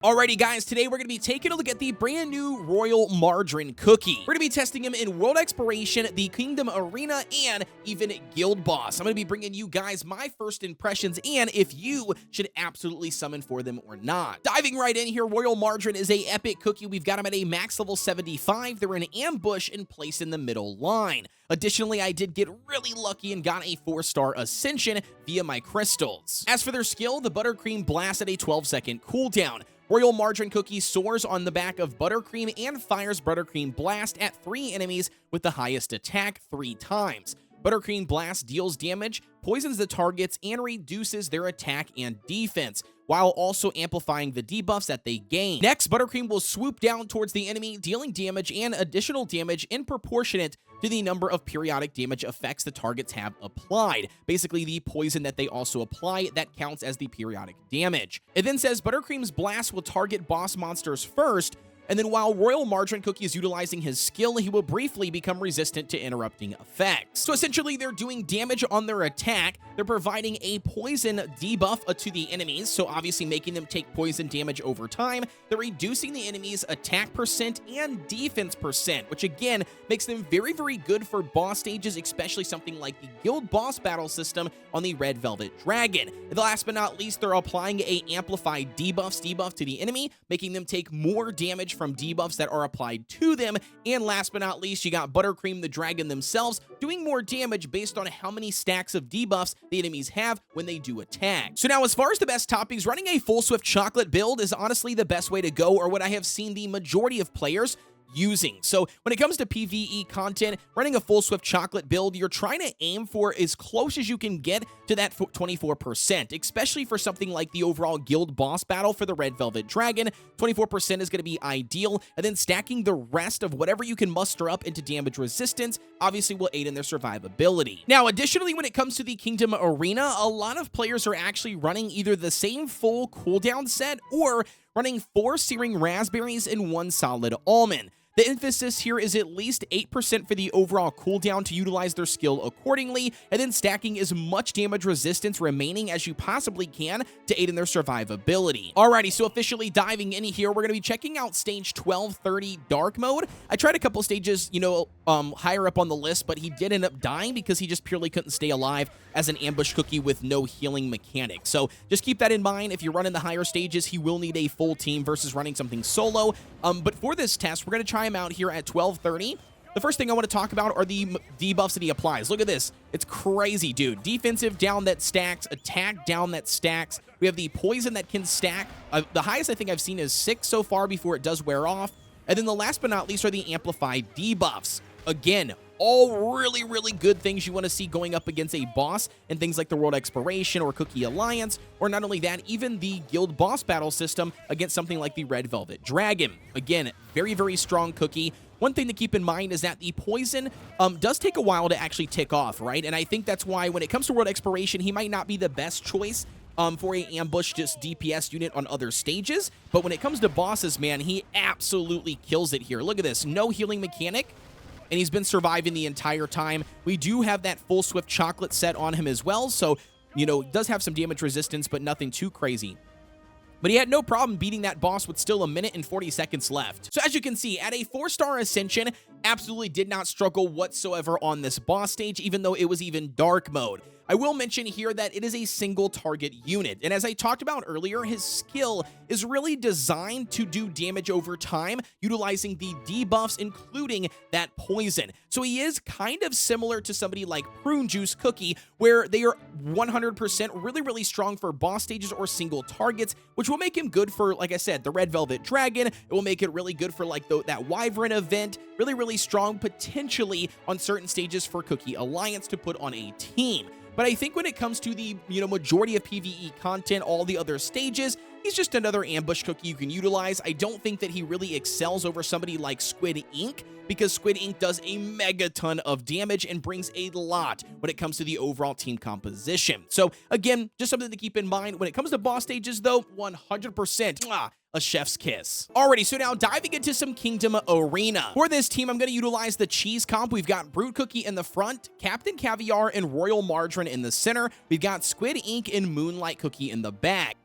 Alrighty guys, today we're going to be taking a look at the brand new Royal Margarine cookie. We're going to be testing him in World Exploration, the Kingdom Arena, and even Guild Boss. I'm going to be bringing you guys my first impressions and if you should absolutely summon for them or not. Diving right in here, Royal Margarine is a epic cookie. We've got him at a max level 75. They're in ambush and placed in the middle line. Additionally, I did get really lucky and got a 4-star ascension via my crystals. As for their skill, the Buttercream Blast at a 12-second cooldown. Royal Margarine Cookie soars on the back of Buttercream and fires Buttercream Blast at 3 enemies with the highest attack 3 times. Buttercream Blast deals damage, poisons the targets, and reduces their attack and defense, while also amplifying the debuffs that they gain. Next, Buttercream will swoop down towards the enemy, dealing damage and additional damage in proportionate to the number of periodic damage effects the targets have applied. Basically, the poison that they also apply, that counts as the periodic damage. It then says Buttercream's Blast will target boss monsters first, and then while Royal Margarine Cookie is utilizing his skill, he will briefly become resistant to interrupting effects. So essentially, they're doing damage on their attack. They're providing a poison debuff to the enemies, so obviously making them take poison damage over time. They're reducing the enemy's attack percent and defense percent, which again makes them very, very good for boss stages, especially something like the Guild Boss battle system on the Red Velvet Dragon. And last but not least, they're applying a amplified debuff to the enemy, making them take more damage from debuffs that are applied to them. And last but not least, you got Buttercream the Dragon themselves doing more damage based on how many stacks of debuffs the enemies have when they do attack. So now, as far as the best toppings, running a full Swift Chocolate build is honestly the best way to go, or what I have seen the majority of players using. So when it comes to PvE content, running a full Swift Chocolate build, you're trying to aim for as close as you can get to that 24%, especially for something like the overall Guild Boss battle for the Red Velvet Dragon. 24% is going to be ideal, and then stacking the rest of whatever you can muster up into damage resistance obviously will aid in their survivability. Now, additionally, when it comes to the Kingdom Arena, a lot of players are actually running either the same full cooldown set or running 4 Searing Raspberries and 1 Solid Almond. The emphasis here is at least 8% for the overall cooldown to utilize their skill accordingly, and then stacking as much damage resistance remaining as you possibly can to aid in their survivability. Alrighty, so officially diving in here, we're going to be checking out stage 1230 Dark Mode. I tried a couple stages, higher up on the list, but he did end up dying because he just purely couldn't stay alive as an ambush cookie with no healing mechanic. So just keep that in mind. If you're running the higher stages, he will need a full team versus running something solo. But for this test, we're going to try him out here at 1230. The first thing I want to talk about are the debuffs that he applies. Look at this. It's crazy, dude. Defensive down that stacks, attack down that stacks. We have the poison that can stack. The highest I think I've seen is 6 so far before it does wear off. And then the last but not least are the amplified debuffs. Again, all really, really good things you want to see going up against a boss and things like the World Exploration or Cookie Alliance, or not only that, even the Guild Boss battle system against something like the Red Velvet Dragon. Again, very, very strong cookie. One thing to keep in mind is that the poison does take a while to actually tick off, right? And I think that's why when it comes to World Exploration, he might not be the best choice for a ambush just DPS unit on other stages. But when it comes to bosses, man, he absolutely kills it here. Look at this. No healing mechanic, and he's been surviving the entire time. We do have that full Swift Chocolate set on him as well, so, does have some damage resistance, but nothing too crazy. But he had no problem beating that boss with still 1 minute and 40 seconds left. So as you can see, at a 4-star Ascension, absolutely did not struggle whatsoever on this boss stage, even though it was even Dark Mode. I will mention here that it is a single target unit, and as I talked about earlier, his skill is really designed to do damage over time, utilizing the debuffs, including that poison. So he is kind of similar to somebody like Prune Juice Cookie, where they are 100% really, really strong for boss stages or single targets, which will make him good for, like I said, the Red Velvet Dragon. It will make it really good for like that Wyvern event, really, really strong potentially on certain stages for Cookie Alliance to put on a team. But I think when it comes to the, majority of PvE content, all the other stages, he's just another ambush cookie you can utilize. I don't think that he really excels over somebody like Squid Ink, because Squid Ink does a megaton of damage and brings a lot when it comes to the overall team composition. So again, just something to keep in mind. When it comes to boss stages, though, 100% a chef's kiss. Alrighty, so now diving into some Kingdom Arena. For this team, I'm going to utilize the cheese comp. We've got Brood Cookie in the front, Captain Caviar and Royal Margarine in the center. We've got Squid Ink and Moonlight Cookie in the back.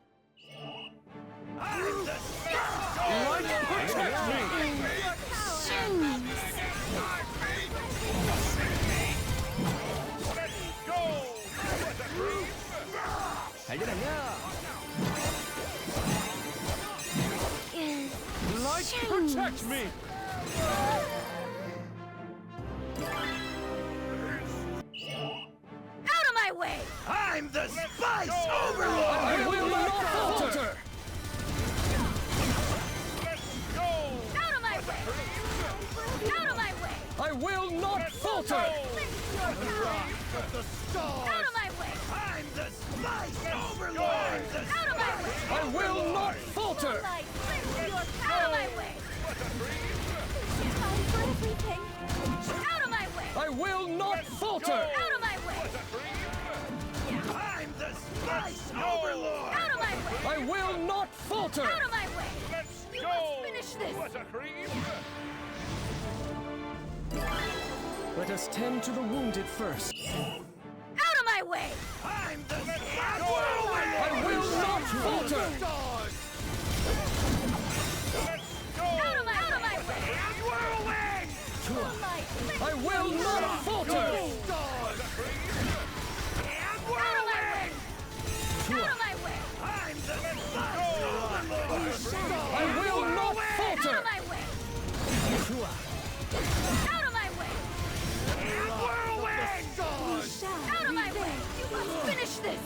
Protect me! Out of my way! I'm the Spice Overlord! I will not falter! Out of my way! Out of my way! I will not falter! The stars! Out of my way! I'm the Spice Overlord! Out of my way! I will not falter! Out of my way! Time for everything. Out of my way! I will not falter! Out of my way! I'm the Spice Overlord! Out of my way! I will not falter! Out of my way! You must finish this! Let us tend to the wounded first. Out of my way! I'm the Spice Overlord! I will not falter! Out of my way! And whirlwind! I will not falter! And Out of my way! whirlwind! Out of my way! I'm the Spice Overlord! I will not Out falter! of my way! Out of my way! And whirlwind! Out of my way! You must finish this!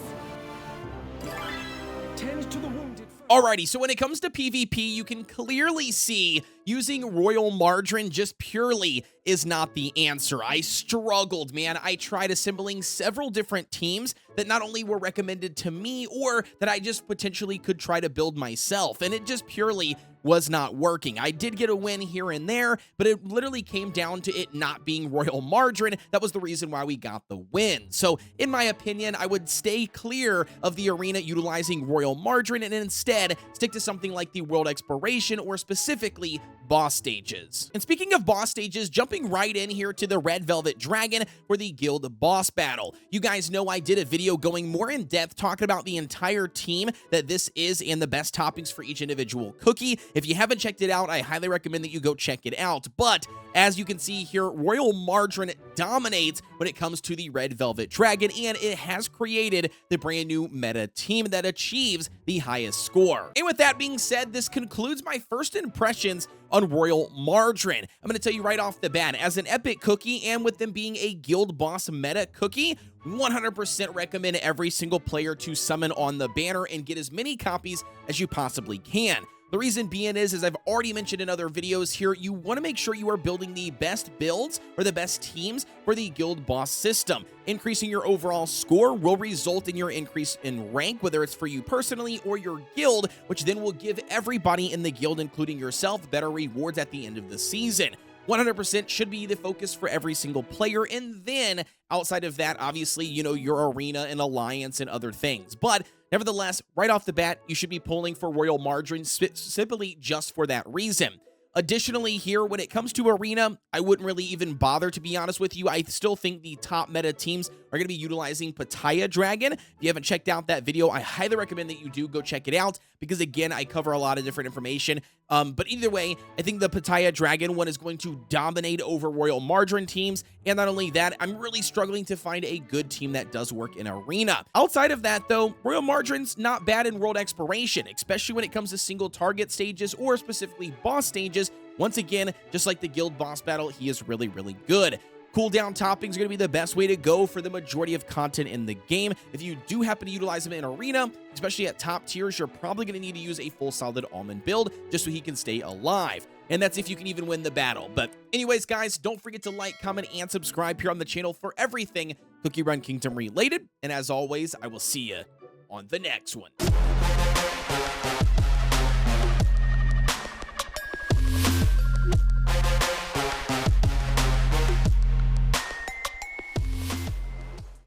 Tend to the wounded first. Alrighty, so when it comes to PvP, you can clearly see using Royal Margarine just purely is not the answer. I struggled, man. I tried assembling several different teams that not only were recommended to me or that I just potentially could try to build myself, and it just purely was not working. I did get a win here and there, but it literally came down to it not being Royal Margarine. That was the reason why we got the win. So in my opinion, I would stay clear of the arena utilizing Royal Margarine and instead stick to something like the World Exploration or specifically boss stages. And speaking of boss stages, jumping right in here to the Red Velvet Dragon for the guild boss battle. You guys know I did a video going more in depth talking about the entire team that this is and the best toppings for each individual cookie. If you haven't checked it out, I highly recommend that you go check it out. But as you can see here, Royal Margarine dominates when it comes to the Red Velvet Dragon, and it has created the brand new meta team that achieves the highest score. And with that being said, this concludes my first impressions on Royal Margarine. I'm going to tell you right off the bat, as an epic cookie and with them being a guild boss meta cookie, 100% recommend every single player to summon on the banner and get as many copies as you possibly can. The reason being is, as I've already mentioned in other videos here, you want to make sure you are building the best builds or the best teams for the guild boss system. Increasing your overall score will result in your increase in rank, whether it's for you personally or your guild, which then will give everybody in the guild, including yourself, better rewards at the end of the season. 100% should be the focus for every single player, and then outside of that, obviously, you know, your arena and alliance and other things. But nevertheless, right off the bat, you should be pulling for Royal Margarine simply just for that reason. Additionally, here, when it comes to arena, I wouldn't really even bother, to be honest with you. I still think the top meta teams are going to be utilizing Kodeations Dragon. If you haven't checked out that video, I highly recommend that you do go check it out because, again, I cover a lot of different information. But either way, I think the Kodeations Dragon one is going to dominate over Royal Margarine teams. And not only that, I'm really struggling to find a good team that does work in arena. Outside of that, though, Royal Margarine's not bad in World Exploration, especially when it comes to single target stages or specifically boss stages. Once again, just like the guild boss battle, he is really, really good. Cooldown toppings are going to be the best way to go for the majority of content in the game. If you do happen to utilize him in arena, especially at top tiers, you're probably going to need to use a full solid almond build just so he can stay alive. And that's if you can even win the battle. But anyways, guys, don't forget to like, comment, and subscribe here on the channel for everything Cookie Run Kingdom related. And as always, I will see you on the next one.